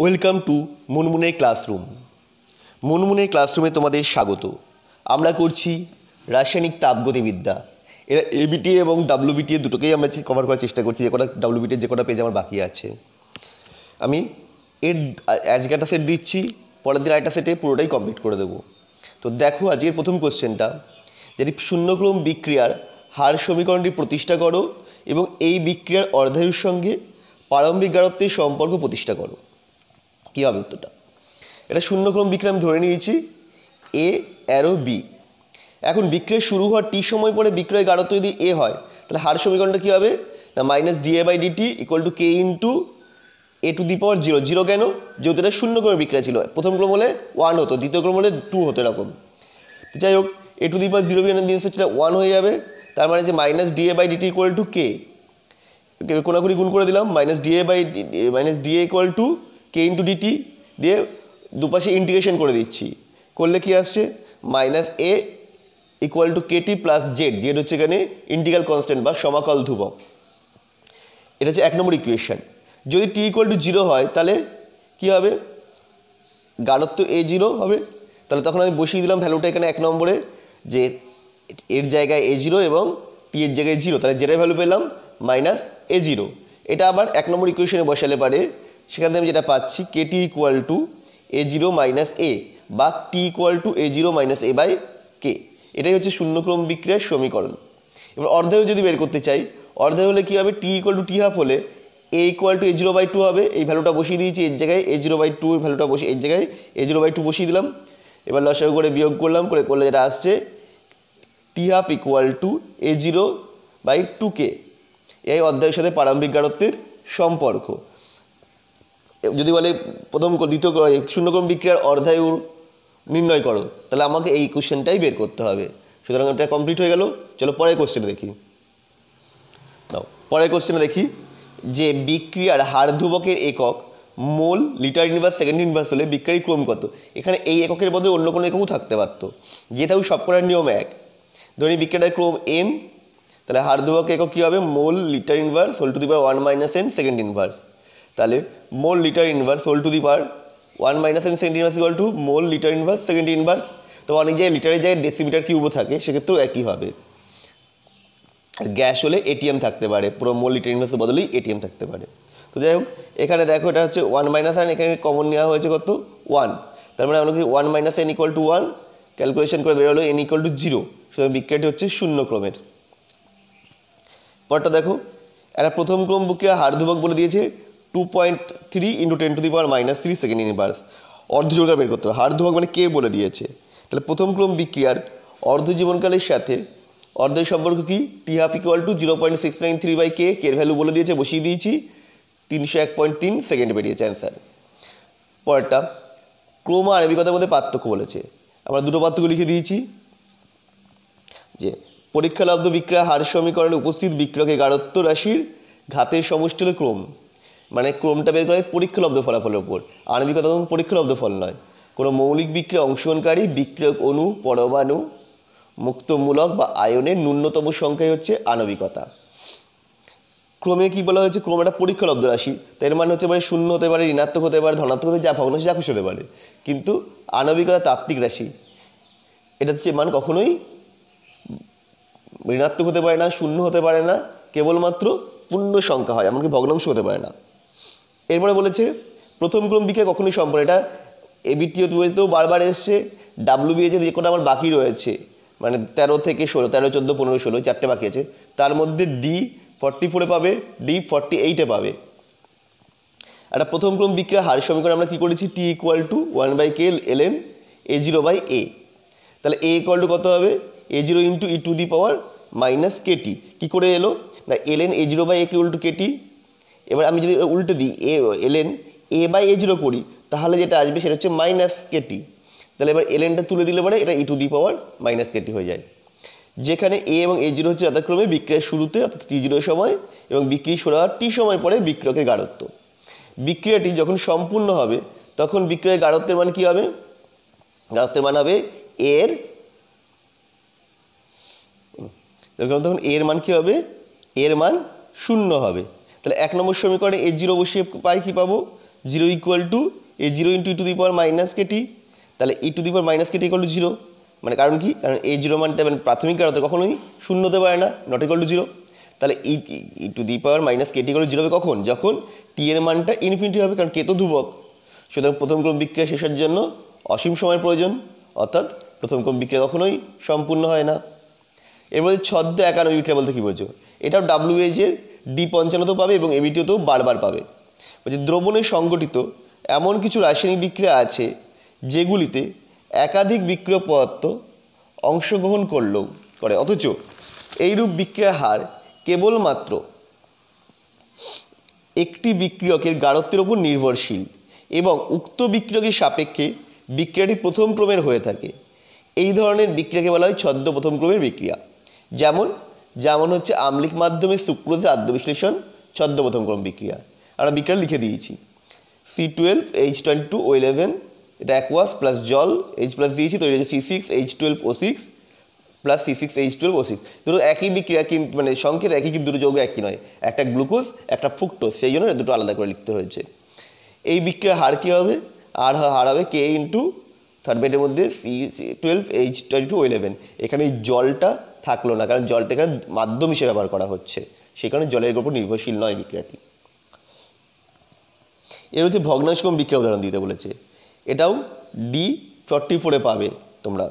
Welcome to মুনমুনের classroom. মুনমুনের ক্লাসরুমে তোমাদের স্বাগত। আমরা করছি রাসায়নিক তাপগতিবিদ্যা। এরা এবিটিএ এবং ডাব্লিউবিটিএ দুটোকেই আমরা কভার করার চেষ্টা করছি। যে কটা ডাব্লিউবিটিএ যে কটা পেজ আমার বাকি আছে, আমি এর আজকে একটা সেট দিচ্ছি, পরের দিন আরেকটা সেটে পুরোটাই কমপ্লিট করে দেবো। তো দেখো আজকের প্রথম কোশ্চেনটা, যেটি শূন্যক্রম বিক্রিয়ার হার সমীকরণটি প্রতিষ্ঠা করো এবং এই বিক্রিয়ার অর্ধায়ুর সঙ্গে প্রারম্ভিক গাঢ়ত্বের সম্পর্ক প্রতিষ্ঠা করো। কী হবে উত্তরটা? এটা শূন্যক্রম বিক্রিয়া আমি ধরে নিয়েছি এ অ্যারো বি। এখন বিক্রিয়া শুরু হওয়ার টি সময় পরে বিক্রয়ের গাঢ়ত্ব যদি এ হয়, তাহলে হার সমীকরণটা কী হবে না minus dA by dt equal to K into A to the power zero. Zero কেন? যেহেতু এটা শূন্যক্রমের বিক্রিয়া ছিল, প্রথম ক্রম হলে 1 হতো, দ্বিতীয় ক্রম হলে 2 হতো এরকম। তো যাই হোক, A to the power zero বিএস হচ্ছে 1 হয়ে যাবে। তার মানে যে minus dA by dt equal to K, কোনাকুনি গুণ করে দিলাম, minus dA equal to K into dt দিয়ে দুপাশে ইন্টিগ্রেশন করে দিচ্ছি। করলে কি আসছে minus A equal to kt plus Z. Z হচ্ছে এখানে ইন্টিগ্রাল কনস্ট্যান্ট বা সমাকল ধ্রুবক। এটা হচ্ছে 1 নম্বর ইকুয়েশন। যদি টি ইকুয়াল টু জিরো হয় তাহলে কি হবে? গাঢ়ত্ব এ জিরো হবে। তাহলে তখন আমি বসিয়ে দিলাম ভ্যালুটা এখানে 1 নম্বরে, যে এর জায়গায় এ জিরো এবং টি এর জায়গায় জিরো, তাহলে যেটাই ভ্যালু পেলাম মাইনাস এ জিরো। এটা আবার 1 নম্বর ইকুয়েশনে বসালে পারে, সেখান থেকে আমি যেটা পাচ্ছি kt equal to A zero minus A বা t equal to A zero minus A by K. এটাই হচ্ছে শূন্যক্রম বিক্রিয়ার সমীকরণ। এবার অর্ধায়ু যদি বের করতে চাই, অর্ধায়ু হলে কী হবে? টি ইকুয়াল টু টি হাফ হলে A equal to A zero by two হবে। এই ভ্যালুটা বসিয়ে দিয়েছি, এর জায়গায় এ জিরো বাই টু ভ্যালুটা বসিয়ে এর জায়গায় এ জিরো বাই টু বসিয়ে দিলাম। এবার লসাগু করে বিয়োগ করলাম, করলে যেটা আসছে t half equal to A zero by two K. এই অধ্যায়ের সাথে প্রারম্ভিক গাঢ়ত্বের সম্পর্ক। যদি বলে প্রথম দ্বিতীয় শূন্যক্রম বিক্রিয়ার অর্ধায়ু নির্ণয় করো, তাহলে আমাকে এই কোশ্চেনটাই বের করতে হবে। সুতরাং এটা কমপ্লিট হয়ে গেল। চলো পরের কোশ্চেনে দেখি। নাও পরের কোশ্চেনে দেখি যে বিক্রিয়ার হার ধ্রুবকের একক মোল, লিটার ইনভার্স, সেকেন্ড ইনভার্স হলে বিক্রিয়ার ক্রম কত? এখানে এই এককের বদলে অন্য কোনো এককও থাকতে পারতো, যেহেতু সব করার নিয়ম এক। ধরি বিক্রিয়াটার ক্রম এন, তাহলে হার ধ্রুবকের একক কী হবে? Mole litre inverse whole to the power 1 minus n second inverse. তাহলে mole litre inverse whole to the power 1 minus n second inverse equal to mole litre inverse second inverse. তো অনেক জায়গায় লিটারের জায়গায় ডেসিমিটার কিউবও থাকে, সেক্ষেত্রেও একই হবে। আর গ্যাস হলে এটিএম থাকতে পারে, পুরো মোল লিটার ইনভার্সের বদলেই এটিএম থাকতে পারে। তো যাই হোক, এখানে দেখো এটা হচ্ছে 1 মাইনাস এন, এখানে কমন নেওয়া হয়েছে কত? 1। তার মানে আমরা কি 1 minus N equal to 1 calculation করে বেরোলো এন ইকুয়াল টু 0। সুতরাং বিক্রিয়াটি হচ্ছে শূন্য ক্রমের। পরটা দেখো, একটা প্রথম ক্রম বিক্রিয়া হার ধ্রুবক বলে দিয়েছে 2.3 into 10 to the power minus 3 second inverse. অর্ধজীবনকাল বের করতে হবে। হার ধ্রুবক মানে কে বলে দিয়েছে। তাহলে প্রথম ক্রম বিক্রিয়ার অর্ধজীবনকালের সাথে অর্ধের সম্পর্ক কি? টি হাফ ইকুয়াল টু 0.693 বাই কে। কের ভ্যালু বলে দিয়েছে, বসিয়ে দিয়েছি, 301.3 সেকেন্ড বেরিয়েছে অ্যান্সার। পরেরটা ক্রম আর আণবিকতার মধ্যে পার্থক্য বলেছে। আমরা দুটো পার্থক্য লিখে দিয়েছি, যে পরীক্ষালব্ধ বিক্রিয়া হার সমীকরণে উপস্থিত বিক্রিয়কের গাঢ়ত্ব রাশির ঘাতের সমষ্টি হল ক্রম। মানে ক্রমটা বের করা হয় পরীক্ষালব্ধ ফলাফলের উপর। আণবিকতা তখন পরীক্ষালব্ধ ফল নয়। কোনো মৌলিক বিক্রিয়া অংশগ্রহণকারী বিক্রিয়ক অণু, পরমাণু, মুক্তমূলক বা আয়নের ন্যূনতম সংখ্যাই হচ্ছে আণবিকতা। ক্রমে কি বলা হয়েছে? ক্রম একটা পরীক্ষালব্ধ রাশি, তাই এর মানে হচ্ছে পারে শূন্য হতে পারে, ঋণাত্মক হতে পারে, ধনাত্মক হতে পারে, যা ভগ্নাংশ যা খুশি হতে পারে। কিন্তু আণবিকতা তাত্ত্বিক রাশি, এটা হচ্ছে মান কখনোই ঋণাত্মক হতে পারে না, শূন্য হতে পারে না, কেবলমাত্র পূর্ণ সংখ্যা হয়, এমনকি ভগ্নাংশ হতে পারে না। এরপরে বলেছে প্রথম ক্রম বিক্রিয়া কখনোই সম্পূর্ণ। এটা এবিটিও বারবার এসছে, ডাব্লিউবিএ যে কোটা আমার বাকি রয়েছে, মানে 13 থেকে 16, 13, 14, 15, 16 চারটে বাকি আছে, তার মধ্যে ডি 44-এ পাবে, ডি 48-এ পাবে। একটা প্রথম ক্রম বিক্রিয়া হার সমীকরণ আমরা কী করেছি? T equal to 1 by K ln A zero by A. তাহলে এ ইকুয়াল টু কত হবে? A zero into e to the power minus kt. কী করে এলো না ln A zero by A K উল্টু কেটি। এবার আমি যদি উল্টে দিই A ln A by A zero করি, তাহলে যেটা আসবে সেটা হচ্ছে মাইনাস কেটি। তাহলে এবার এলএনটা তুলে দিলে পরে এটা e to the power minus kt হয়ে যায়। যেখানে এ এবং এ জিরো হচ্ছে যথাক্রমে বিক্রিয়ার শুরুতে অর্থাৎ টি জিরো সময় এবং বিক্রি শুরু হওয়ার টি সময় পরে বিক্রিয়কের গাঢ়ত্ব। বিক্রিয়াটি যখন সম্পূর্ণ হবে তখন বিক্রিয়ার গাঢ়ত্বের মান কী হবে? গাঢ়ত্বের মান হবে এর, তখন এর মান কী হবে? এর মান শূন্য হবে। তাহলে 1 নম্বর সমীকরণে এ জিরো বসিয়ে পাই কী পাবো? Zero equal to A zero into e to the power minus K T. তাহলে e to the power minus K T equal to zero, মানে কারণ কি, কারণ এ জিরো মানটা মানে প্রাথমিক কারণে কখনোই শূন্য হতে পারে না, নট ইকুয়াল টু জিরো। তাহলে e to the power minus K T equal to zero হবে কখন, যখন টি এর মানটা ইনফিনিটি হবে, কারণ কে তো ধ্রুবক। সুতরাং প্রথম ক্রম বিক্রিয়া শেষের জন্য অসীম সময়ের প্রয়োজন, অর্থাৎ প্রথম ক্রম বিক্রিয়া কখনোই সম্পূর্ণ হয় না। এরপরে ছদ্ম একানব্বই বিক্রিয়া বলতে কী বোঝো, এটাও ডাব্লিউএইচ এর D55 পাবে এবং এবিটিওতেও বারবার পাবে। বলছে দ্রবণে সংগঠিত এমন কিছু রাসায়নিক বিক্রিয়া আছে যেগুলিতে একাধিক বিক্রিয়ক পদার্থ অংশগ্রহণ করে, অথচ এইরূপ বিক্রিয়ার হার কেবলমাত্র একটি বিক্রিয়কের গাঢ়ত্বের উপর নির্ভরশীল এবং উক্ত বিক্রিয়কের সাপেক্ষে বিক্রিয়াটি প্রথম ক্রমের হয়ে থাকে। এই ধরনের বিক্রিয়াকে বলা হয় ছদ্ম প্রথম ক্রমের বিক্রিয়া। যেমন হচ্ছে আম্লিক মাধ্যমে সুক্রোজের আদ্য বিশ্লেষণ, ছদ্ম প্রথম ক্রম বিক্রিয়া। আমরা বিক্রিয়া লিখে দিয়েছি, C12H22O11, এটা অ্যাকোয়াস প্লাস জল H প্লাস দিয়েছি, তৈরি হচ্ছে C6H12O6 প্লাস C6H12O6। দুটো একই বিক্রিয়া, কিন্তু মানে সংকেত একই, কিন্তু দুটো যৌগ একই নয়, একটা গ্লুকোজ একটা ফ্রুক্টোজ, সেই জন্য দুটো আলাদা করে লিখতে হয়েছে। এই বিক্রিয়ার হার কী হবে, হার হবে K ইন্টু থার্ড বেডের মধ্যে C12H22O11। এখানে এই জলটা থাকলো না, কারণ জলটা এখানে মাধ্যম হিসেবে ব্যবহার করা হচ্ছে, সেই কারণে জলের উপর নির্ভরশীল নয় বিক্রিয়াটি। এর হচ্ছে ভগ্নাংশক্রম বিক্রিয়া উদাহরণ দিতে বলেছে, এটাও D44 পাবে তোমরা।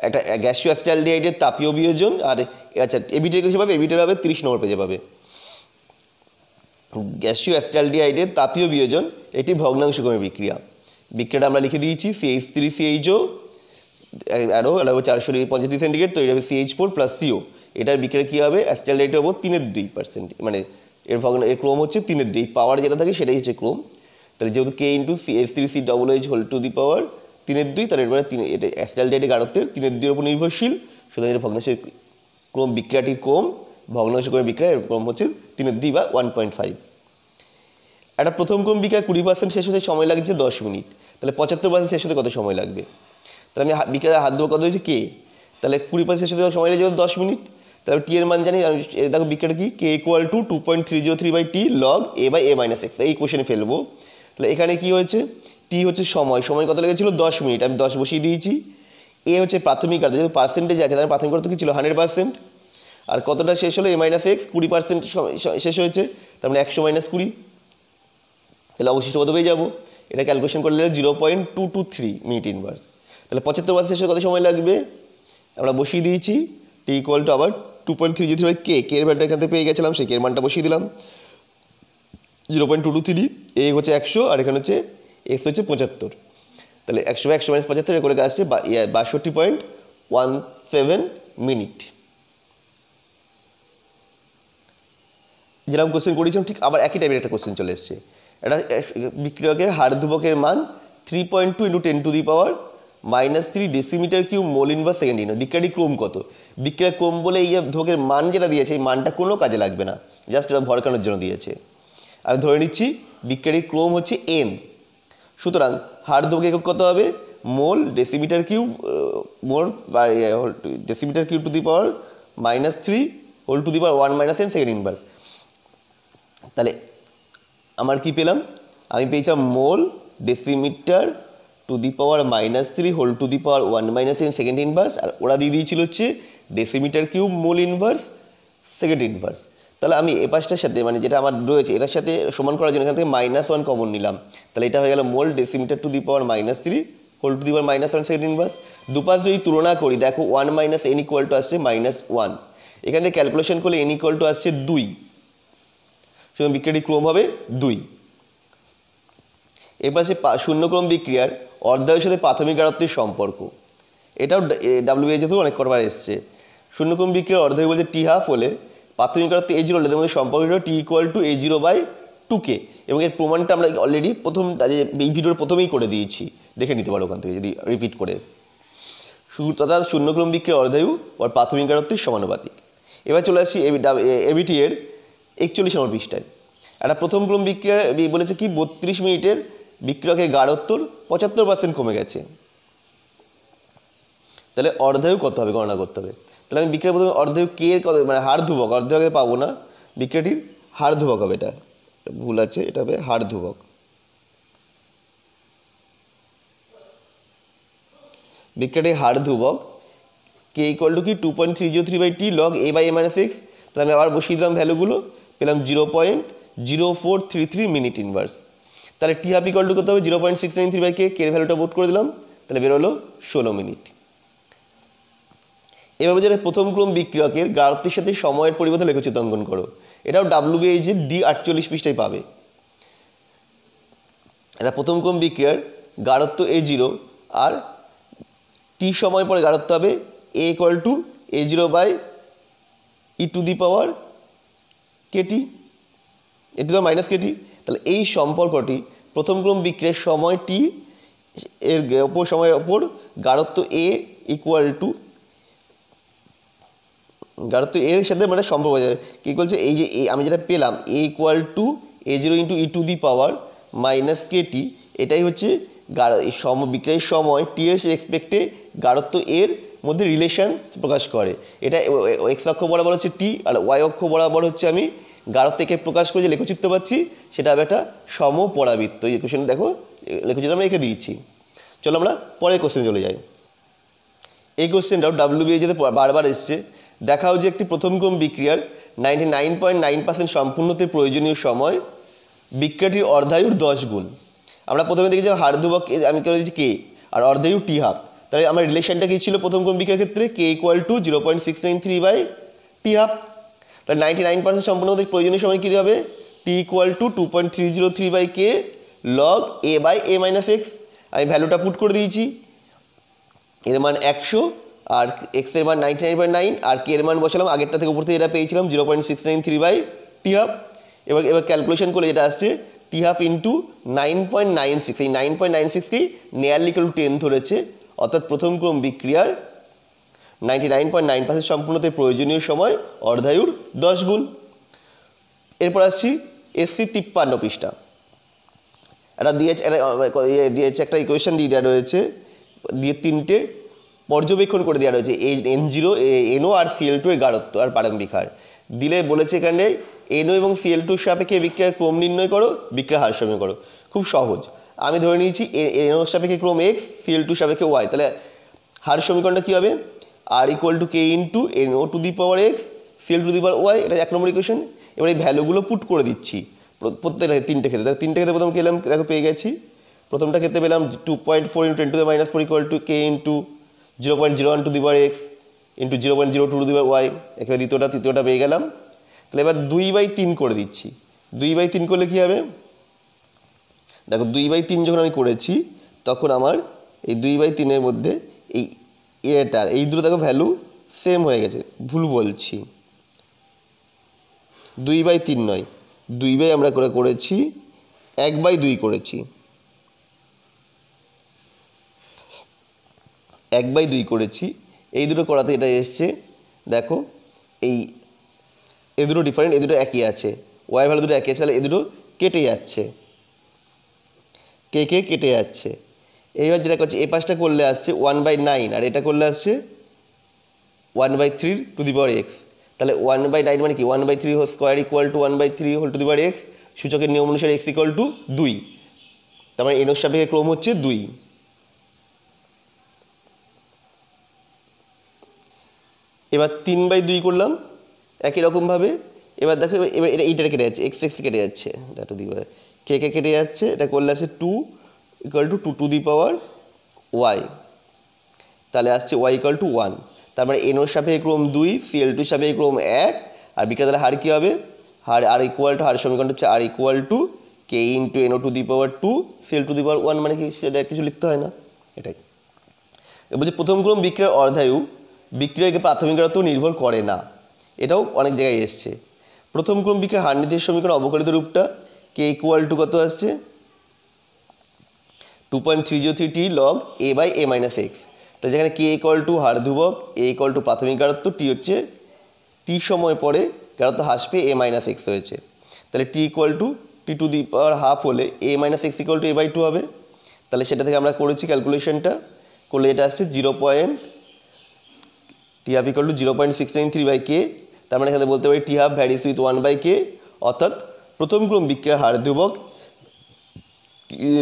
একটা গ্যাসীয় অ্যাসিটালডিহাইডের তাপীয় বিয়োজন, আর আচ্ছা এবিটির কাছে পাবে, এবিটির হবে 30 নম্বর পেজে পাবে। গ্যাসীয় অ্যাসিটালডিহাইডের তাপীয় বিয়োজন এটি ভগ্নাংশক্রমের বিক্রিয়া। বিক্রিয়াটা আমরা লিখে দিয়েছি, CH3CHO আরও 435 সেন্টিগ্রেড তৈরি হবে CH4 প্লাস CO। এটার বিক্রিয়া কী হবে, অ্যাসিটালডিহাইডের ওপর 3.2%, মানে এর ক্রম হচ্ছে 3.2, পাওয়ার যেটা থাকে সেটাই হচ্ছে ক্রম। তাহলে যেহেতু K into CH3COOH whole to the power 3.2, তাহলে এরপরে এটা অ্যাসিটালডিহাইডের গাঢ়ত্বের 3.2 এর উপর নির্ভরশীল, সুতরাং এটা ভগ্নাংশের ক্রম বিক্রিয়াটির ক্রম, ভগ্নাংশক্রমের বিক্রিয়া এর ক্রম হচ্ছে 3.2 বা 1.5। একটা প্রথম ক্রম বিক্রিয়া 20% শেষ হতে সময় লাগছে 10 মিনিট, তাহলে 75% শেষ হতে কত সময় লাগবে? তাহলে আমি বিক্রিয়ার হাত দেবো, কত হয়েছে K, তাহলে 20% শেষ হতে সময় লেগে 10 মিনিট। তাহলে টি এর মান জানি, দেখো বিক্রিয়াটা কি, K equal to 2.303/T log A/A-X, এই কোশ্চেনে ফেলবো। তাহলে এখানে কি হয়েছে, টি হচ্ছে সময় কত লেগেছিল 10 মিনিট, আমি 10 বসিয়ে দিয়েছি। এ হচ্ছে প্রাথমিক কার্য, যেহেতু পার্সেন্টেজ আছে তাহলে প্রাথমিক কার্য কী ছিল 100%, আর কতটা শেষ হলো A-X, 20% শেষ হয়েছে, তার মানে 100 - 20, তাহলে অবশিষ্ট কত পেয়ে যাবো, এটা ক্যালকুলেশন করলে 0.223 মিনিট ইনভার্স। তাহলে 75% শেষে কত সময় লাগবে, আমরা বসিয়ে দিয়েছি, টি ইকুয়াল টু আবার 2.303/K, কে এর মানটা এখান থেকে পেয়ে গেছিলাম, সেই কে এর মানটা বসিয়ে দিলাম 0.223, এ হচ্ছে 100 আর এখানে হচ্ছে এক্স হচ্ছে 75, তাহলে 100 - 75 করে আসছে 62.17 মিনিট। যেরকম কোশ্চেন করেছিলাম ঠিক আবার একই টাইপের একটা কোশ্চেন চলে এসছে। এটা বিক্রিয়কের হার ধ্রুবকের মান 3.2 × 10⁻³ decimetre cube mole inverse second in. বিক্রিয়াটির ক্রম কত, বিক্রিয়ার ক্রম বলে এই ধ্রুবকের মান যেটা দিয়েছে এই মানটা কোনো কাজে লাগবে না, জাস্ট এটা ভরকানোর জন্য দিয়েছে। আমি ধরে নিচ্ছি বিক্রিয়াটির ক্রম হচ্ছে n, সুতরাং হার ধ্রুবক একক কত হবে, mole decimetre cube decimetre cube to the power -3 whole to the power 1 - n second inverse. তাহলে আমার কি পেলাম, আমি পেয়েছিলাম mole decimetre to the power -3 whole to the power 1 - n second inverse, আর ওরা দিয়ে দিয়েছিল হচ্ছে decimetre cube mole inverse second inverse. তাহলে আমি এ পাশটার সাথে মানে যেটা আমার রয়েছে এটার সাথে সমান করার জন্য এখান থেকে -1 কমন নিলাম, তাহলে এটা হয়ে গেল mole decimetre to the power -3 whole to the power -1 second inverse. দুপাশ যদি তুলনা করি দেখো 1 - n ইকুয়াল টু আসছে -1, এখান থেকে ক্যালকুলেশন করলে n ইকুয়াল টু আসছে 2, সুতরাং বিক্রিয়াটির ক্রম হবে 2। এবার সে শূন্যক্রম বিক্রিয়ার অর্ধায়ুর সাথে প্রাথমিক গাঢ়ত্বের সম্পর্ক, এটাও ডাব্লিউএইচেতেও অনেক করবার এসছে। শূন্যক্রম বিক্রিয়ার অর্ধায়ু বলতে T½ হলে প্রাথমিক গাঢ়ত্ব A0 হলে এদের মধ্যে সম্পর্ক T ইকুয়াল টু A0/2K, এবং এর প্রমাণটা আমরা অলরেডি এই ভিডিওর প্রথমেই করে দিয়েছি, দেখে নিতে পারো ওখান থেকে যদি রিপিট করে। তথা শূন্যক্রম বিক্রিয়ার অর্ধায়ু আর প্রাথমিক গাঢ়ত্বের সমানুপাতিক। এবার চলে আসছি এবিটি এর 41 নম্বর পৃষ্ঠায়। একটা প্রথম ক্রম বিক্রিয়া বলেছে কি 32 মিনিটের বিক্রিয়কের গাঢ়ত্বর 75% কমে গেছে, তাহলে অর্ধায়ু কত হবে গণনা করতে হবে। তাহলে আমি বিক্রিয়া প্রথমে অর্ধায়ু কে এর কত মানে হার ধ্রুবক, অর্ধায়ু পাবো না, বিক্রিয়াটির হার ধ্রুবক হবে, এটা ভুল আছে, এটা হবে হার ধ্রুবক। বিক্রিয়াটির হার ধ্রুবক কে ইকুয়াল টু কি 2.303/t log a by a minus x. তাহলে আমি আবার বসিয়ে দিলাম ভ্যালুগুলো, পেলাম 0.0433 মিনিট ইনভার্স। তাহলে টি হাফ ইকুয়াল টু কত হবে 0.693/k, কে এর ভ্যালুটা পুট করে দিলাম, তাহলে বেরোলো 16 মিনিট। এবার যেটা প্রথম ক্রম বিক্রিয়কের গাঢ়ত্বের সাথে সময়ের পরিবর্তে লেখচিত্র অঙ্কন করো। এটাও WBH এর D48 পৃষ্ঠায় পাবে। এটা প্রথম ক্রম বিক্রিয়ার গাঢ়ত্ব A0 আর টি সময় পরে গাঢ়ত্ব হবে A equal to A0 by e to the power kt, e to the minus kt. তাহলে এই সম্পর্কটি প্রথম ক্রম বিক্রিয়ার সময় টি এর ওপর সময়ের ওপর গাঢ়ত্ব A ইকুয়াল টু গাঢ়ত্ব এর সাথে মানে সম্পর্ক হয়ে যাবে। কী বলছে, এই যে আমি যেটা পেলাম A equal to A0 into e to the power minus kt, এটাই হচ্ছে বিক্রিয়ার সময় টি এর এক্সপেক্টে গাঢ়ত্ব এর মধ্যে রিলেশন প্রকাশ করে। এটা এক্স অক্ষ বরাবর হচ্ছে টি, আর ওয়াই অক্ষ বরাবর হচ্ছে আমি গাঢ়ত্বকে প্রকাশ করে যে লেখচিত্র পাচ্ছি সেটা হবে একটা সমপরাবৃত্ত। এই কোশ্চেন দেখো লেখচিত্র আমরা রেখে দিয়েছি। চলো আমরা পরের কোশ্চেনে চলে যাই। এই কোশ্চেনটাও WBA বারবার এসছে। দেখাও যে একটি প্রথম ক্রম বিক্রিয়ার 99.9% সম্পূর্ণতে প্রয়োজনীয় সময় বিক্রিয়াটির অর্ধায়ুর 10 গুণ। আমরা প্রথমে দেখি যে হার ধ্রুবক আমি করে দিচ্ছি কে, আর অর্ধায়ু টি হাফ। তাহলে আমার রিলেশনটা কী ছিল প্রথম ক্রম বিক্রিয়ার ক্ষেত্রে, কে ইকুয়াল টু 0.693/টি হাফ। তাহলে 99% সম্পূর্ণতে প্রয়োজনীয় সময় কী হবে, টি equal to 2.303/k log a by a minus X. আমি ভ্যালুটা পুট করে দিয়েছি, এর মান 100 আর এক্স এর মান 99.9 আর কে এর মান বসালাম আগেরটা থেকে উপর থেকে এটা পেয়েছিলাম 0.693/টি হাফ। এবার ক্যালকুলেশন করলে যেটা আসছে টি হাফ ইন্টু 9.96, এই 9.96কেই নিয়ারলি ইকুয়াল টু 10 ধরেছে, অর্থাৎ প্রথম ক্রম বিক্রিয়ার 99.9% সম্পূর্ণতে প্রয়োজনীয় সময় অর্ধায়ুর 10 গুণ। এরপর আসছি SC 53 পৃষ্ঠা। এটা দিয়েছে একটা ইকুয়েশন দিয়ে দেওয়া রয়েছে, দিয়ে তিনটে পর্যবেক্ষণ করে দেওয়া রয়েছে N0 NO আর Cl2 এর গাঢ়ত্ব আর প্রারম্ভিক হার দিলে বলেছে এখানে NO এবং Cl2 সাপেক্ষে বিক্রিয়ার ক্রম নির্ণয় করো, বিক্রিয়ার হার সমীকরণ করো। খুব সহজ, আমি ধরে নিয়েছি NO সাপেক্ষে ক্রম x, Cl2 সাপেক্ষে y। তাহলে হার সমীকরণটা কী হবে, R equal to K into NO to the power x Cl to the power y, এটা 1 নম্বর ইকুয়েশন। এবার এই ভ্যালুগুলো পুট করে দিচ্ছি প্রত্যেকটা তিনটে ক্ষেত্রে। তাহলে তিনটে ক্ষেত্রে প্রথম পেলাম, দেখো পেয়ে গেছি। প্রথমটা ক্ষেত্রে পেলাম 2.4 × 10 to the minus 4 equal to K into 0.01 to the power x into 0.02 to the power y. এখানে তৃতীয়টা পেয়ে গেলাম। তাহলে এবার 2/3 করে দিচ্ছি। 2/3 করলে কী হবে, দেখো 2/3 যখন আমি করেছি তখন আমার এই 2/3 মধ্যে এই দুটো দেখো ভ্যালু সেম হয়ে গেছে, ভুল বলছি, 2/3 নয়, 2 আমরা করেছি 1/2 করেছি, 1/2 করেছি। এই দুটো করাতে এটা এসছে, দেখো এই দুটো ডিফারেন্ট, এই দুটো একই আছে, ওয়াই ভ্যালু দুটো একই আছে, তাহলে এই দুটো কেটে যাচ্ছে, কে কেটে যাচ্ছে। এইবার যেটা করছে এই পাশটা করলে আসছে 1/9 আর এটা করলে আসছে 1/3 টু দি পাওয়ার এক্স। তাহলে 1/9 মানে কি 1/3 whole square equal to 1/3 whole to the power x. সূচকের নিয়ম অনুসারে এক্স ইকুয়াল টু 2, তার মানে এনোর সাপেক্ষে ক্রম হচ্ছে 2। এবার 3/2 করলাম একই রকমভাবে। এবার দেখো এবার এইটা কেটে যাচ্ছে, এক্স কেটে যাচ্ছে, এটা টু দি পাওয়ার কে কেটে যাচ্ছে, এটা করলে আসছে 2 equal to 2 to the power y. তাহলে আসছে ওয়াই ইকুয়াল টু 1। তার মানে এনোর সাপেক্ষে ক্রম 2, Cl2 সাপেক্ষে ক্রম 1, আর বিক্রিয়া তাহলে হার কী হবে, হার আর ইকুয়াল টু, হার সমীকরণ হচ্ছে R equal to K into NO to the power 2 Cl to the power 1, মানে কি সেটা কিছু লিখতে হয় না, এটাই। এবার বলছি প্রথম ক্রম বিক্রিয়ার অর্ধায়ু বিক্রিয়াকে প্রাথমিক গাঢ়ত্ব নির্ভর করে না, এটাও অনেক জায়গায় এসছে। প্রথম ক্রম বিক্রিয়ার হার নির্দেশ সমীকরণ অবকলিত রূপটা কে ইকুয়াল টু কত আসছে 2.303t log a by a minus x. তাহলে যেখানে কে ইকুয়াল টু হার ধ্রুবক, এ ইকুয়াল টু প্রাথমিক গাঢ়ত্ব, টি হচ্ছে টি সময় পরে গাঢ়ত্ব হ্রাস পেয়ে a মাইনাস এক্স হয়েছে। তাহলে t equal to t to the power half হলে a minus x equal to a/2 হবে। তাহলে সেটা থেকে আমরা করেছি ক্যালকুলেশনটা করলে এটা আসছে t half equal two 0.693/k। তার মানে এখানে বলতে পারি টি হাফ ভ্যারিস উইথ 1/k, অর্থাৎ প্রথম ক্রম বিক্রিয়ার হার ধ্রুবক,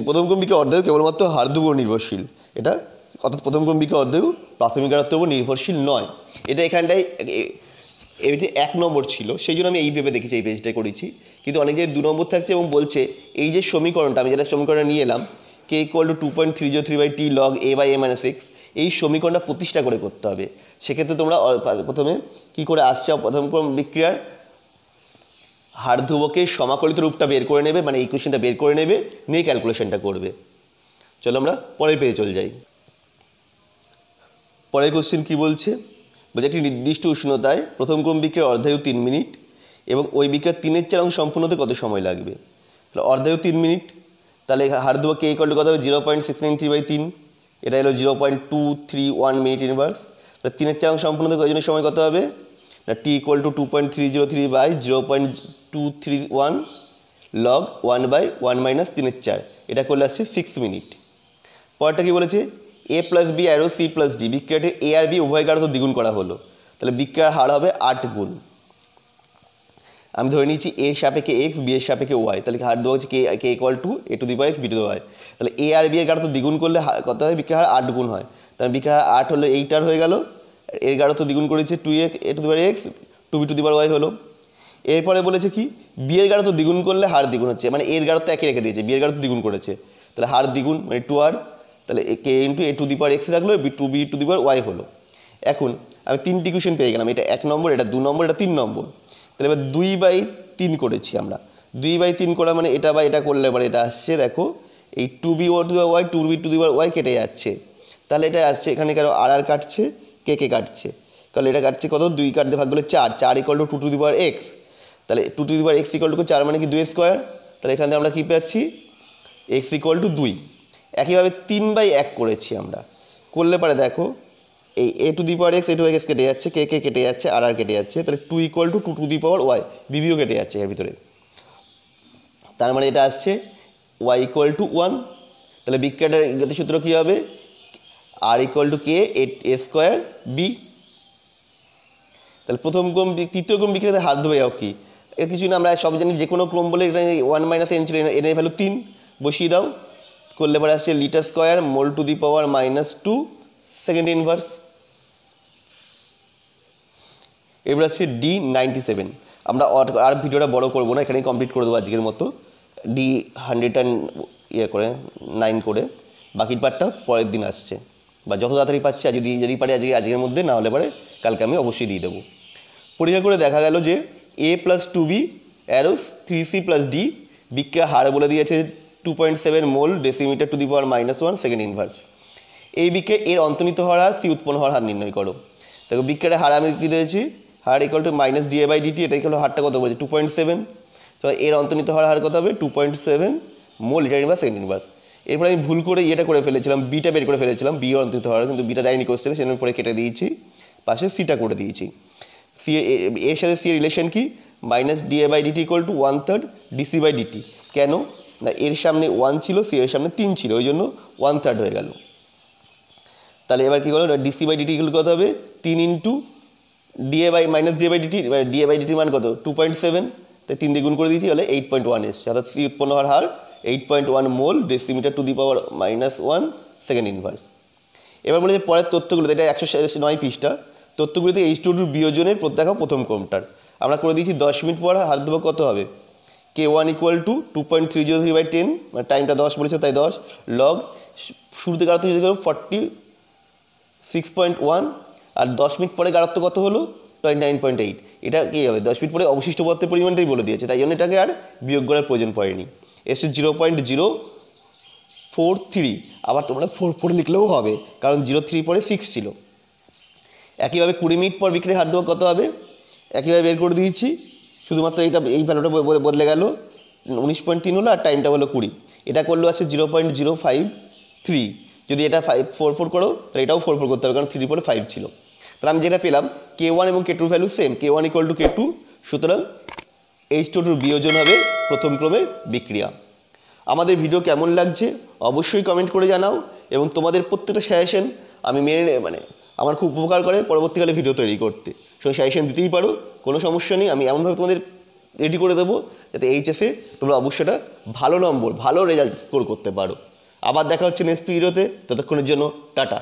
প্রথম ক্রম বিক্রিয়ার অর্ধায়ু কেবলমাত্র হার ধ্রুবক নির্ভরশীল, এটা অর্থাৎ প্রথম ক্রম বিক্রিয়ার অর্ধেয় প্রাথমিক গাঢ়ত্বের উপর নির্ভরশীল নয়। এটা এখানটায় এটি 1 নম্বর ছিল, সেই জন্য আমি এই ভেবে দেখেছি, এই পেজটাই করেছি। কিন্তু অনেক জায়গায় 2 নম্বর থাকছে এবং বলছে এই যে সমীকরণটা আমি যেটা সমীকরণটা নিয়ে এলাম কে equal two 2.303/t log a/a-x, এই সমীকরণটা প্রতিষ্ঠা করে করতে হবে। সেক্ষেত্রে তোমরা প্রথমে কি করে আসছে, প্রথম ক্রম বিক্রিয়ার হার ধ্রুবকের সমাকলিত রূপটা বের করে নেবে, মানে ইকুয়েশনটা বের করে নেবে, নিয়ে ক্যালকুলেশনটা করবে। চলো আমরা পরের পেজে চলে যাই। পরের কোশ্চেন কি বলছে, বলছে একটি নির্দিষ্ট উষ্ণতায় প্রথম ক্রম বিক্রিয়ার অর্ধায়ু 3 মিনিট এবং ওই বিক্রিয়ার 3/4 অংশ সম্পূর্ণ হতে কত সময় লাগবে। তাহলে অর্ধায়ু 3 মিনিট, তাহলে হার ধ্রুবক কে ইকুয়াল টু কত হবে 0.693/3, এটা হলো 0.231 মিনিট ইনভার্স। তাহলে 3/4 অংশ সম্পূর্ণ হতে কয়জনের সময় কত হবে না টি ইকুয়াল টু 2.303/0.231 log 1/1 - 3/4, এটা করলে আসছে 6 মিনিট। পরেরটা কি বলেছে, A plus B arrow C plus D বিক্রিয়াটি এ আর বি উভয় গাঢ়ত্ব দ্বিগুণ করা হলো, তাহলে বিক্রিয়ার হার হবে 8 গুণ। আমি ধরে নিয়েছি এর সাপেক্ষে এক্স, বি এর সাপেক্ষে ওয়াই, তাহলে হার দেওয়া হচ্ছে k equal to a to the power x b to the power y। তাহলে এ আর বি এর গাঢ়ত্ব দ্বিগুণ করলে কত হয়, বিক্রিয়ার হার 8 গুণ হয়। তাহলে বিক্রিয়ার হার 8 হলে 8 হয়ে গেল, এর গাঢ়ত্ব দ্বিগুণ করেছে 2x a to the power x, 2b two the power y হলো। এরপরে বলেছে কি বি এর গাঢ়ত্ব দ্বিগুণ করলে হার দ্বিগুণ হচ্ছে, মানে এর গাঢ়ত্ব একই রেখে দিয়েছে, বি এর গাঢ়ত্ব দ্বিগুণ করেছে, তাহলে হার দ্বিগুণ মানে 2r, তাহলে k into a to the power x থাকলো, b to the power y হলো। এখন আমি 3টি ইকুয়েশন পেয়ে গেলাম, এটা 1 নম্বর, এটা 2 নম্বর, এটা 3 নম্বর। তাহলে এবার 2/3 করেছি আমরা, 2/3 করা মানে এটা বা এটা করলে এবার এটা আসছে, দেখো এই 2b two the power y, 2b two the power y কেটে যাচ্ছে, তাহলে এটা আসছে এখানে কেন আর কাটছে, কে কাটছে, তাহলে এটা কাটছে কত 2 কাটতে ভাগ করলে 4, 4 equal to 2 to the power x, তাহলে 2 to the power x equal to 4 মানে কি 2 স্কোয়ার, তাহলে এখান থেকে আমরা কী পাচ্ছি x ইকুয়াল টু 2। একইভাবে 3/1 করেছি আমরা, করলে পারে দেখো এই a to the power x, a to x কেটে যাচ্ছে, কে কেটে যাচ্ছে, আর কেটে যাচ্ছে, তাহলে 2 equal to 2 to the power y, বিবিও কেটে যাচ্ছে এর ভিতরে, তার মানে এটা আসছে y ইকুয়াল টু 1। তাহলে বিক্রিয়াটার গতিসূত্র কী হবে, r equal to k a square B. তাহলে প্রথম ক্রম তৃতীয় ক্রম বিক্রিয়াতে হার ধ্রুবক কি, এর কিছু না, আমরা সব জানি যে কোনো ক্রম বলে এটা 1 - n ছিল, এর ভ্যালু 3 বসিয়ে দাও, করলে পরে আসছে litre square mole two the power -2 second inverse. এবার আসছে D97, আমরা আর ভিডিওটা বড় করবো না, এখানেই কমপ্লিট করে দেবো আজকের মতো, D109 করে, বাকি পার্টটা পরের দিন আসছে, বা যত তাড়াতাড়ি পাচ্ছে, আর যদি পারে আজকের মধ্যে, না হলে পরে কালকে আমি অবশ্যই দিয়ে দেবো। পরীক্ষা করে দেখা গেল যে a plus 2b arrow 3c plus d বিক্রিয়ার হার বলে দিয়েছে 2.7 mole decimetre to the power -1 second inverse. এই বিক্রিয়া এর অন্তর্নিহিত হওয়ার হার, সি উৎপন্ন হওয়ার হার নির্ণয় করো। দেখো বিক্রিয়ার হার আমি কী দিয়েছি, হার ইকুয়াল টু -da/dt, এটা ইকুয়াল হারটা কত বলেছে 2.7, তো এর অন্তর্নিহিত হওয়ার হার কত হবে 2.7 মোল লিটার ইনভার্স সেকেন্ড ইনভার্স। এরপরে আমি ভুল করে এটা করে ফেলেছিলাম, বিটা বের করে ফেলেছিলাম, বি অন্তর্নিহিত হওয়ার, কিন্তু বিটা দেয়নি কোশ্চেনে, সেজন্য পরে কেটে দিয়েছি, পাশে সিটা করে দিয়েছি। সি এর সাথে সি এর রিলেশন কি, -da/dt ইকুয়াল টু 1/3 dc/dt, কেন না এর সামনে 1 ছিল, সি এর সামনে 3 ছিল, ওই জন্য 1/3 হয়ে গেল। তাহলে এবার কী করলো, dc/dt ইকুয়াল কত হবে 3 ইন্টু -da/dt, da/dt মান কত 2.7, তাই 3 দিয়ে গুণ করে দিয়েছি, হলে 8.1 এসছে, অর্থাৎ সি উৎপন্ন হওয়ার হার 8.1 mole decimetre to the power -1 second inverse. এবার বলে যে পরের তথ্যগুলোতে, এটা 109 পৃষ্ঠা, তথ্যগুলিতে H2O2 বিয়োজনের দেখাও প্রথম ক্রমটার, আমরা করে দিয়েছি 10 মিনিট পর হার ধ্রুবক কত হবে, K1 ইকুয়াল টু 2.303/10, মানে টাইমটা 10 বলেছে তাই 10 লগ শুরুতে গাঢ়ত্ব 46.1, আর 10 মিনিট পরে গাঢ়ত্ব কত হলো 29.8। এটা কী হবে 10 মিনিট পরে অবশিষ্ট পদার্থের পরিমাণটাই বলে দিয়েছে, তাই জন্য এটাকে আর বিয়োগ করার প্রয়োজন পড়েনি। এসছে 0.043, আবার তোমরা 4 লিখলেও হবে, কারণ 0.3 পরে 6 ছিল। একইভাবে 20 মিনিট পর বিক্রিয়ার হার ধ্রুবক কত হবে, একইভাবে বের করে দিয়েছি, শুধুমাত্র এই ভ্যালুটা বদলে গেল, 19.3 হলো, আর টাইমটা হলো 20, এটা করলেও আছে 0.053। যদি এটা 4 করো তাহলে এটাও 4 করতে হবে, কারণ 3 পরে 5 ছিল। তাহলে আমি যেটা পেলাম K1 এবং K2 value same, K1 equal to K2, সুতরাং H2O2 বিয়োজন হবে প্রথম ক্রমের বিক্রিয়া। আমাদের ভিডিও কেমন লাগছে অবশ্যই কমেন্ট করে জানাও, এবং তোমাদের প্রত্যেকটা সাজেশন আমি আমার খুব উপকার করে পরবর্তীকালে ভিডিও তৈরি করতে। সেই সাজেশন দিতেই পারো, কোনো সমস্যা নেই, আমি এমনভাবে তোমাদের রেডি করে দেবো যাতে এইচএসে তোমরা অবশ্যই ভালো নম্বর, ভালো রেজাল্ট স্কোর করতে পারো। আবার দেখা হচ্ছে নেক্সট ভিডিওতে, ততক্ষণের জন্য টাটা।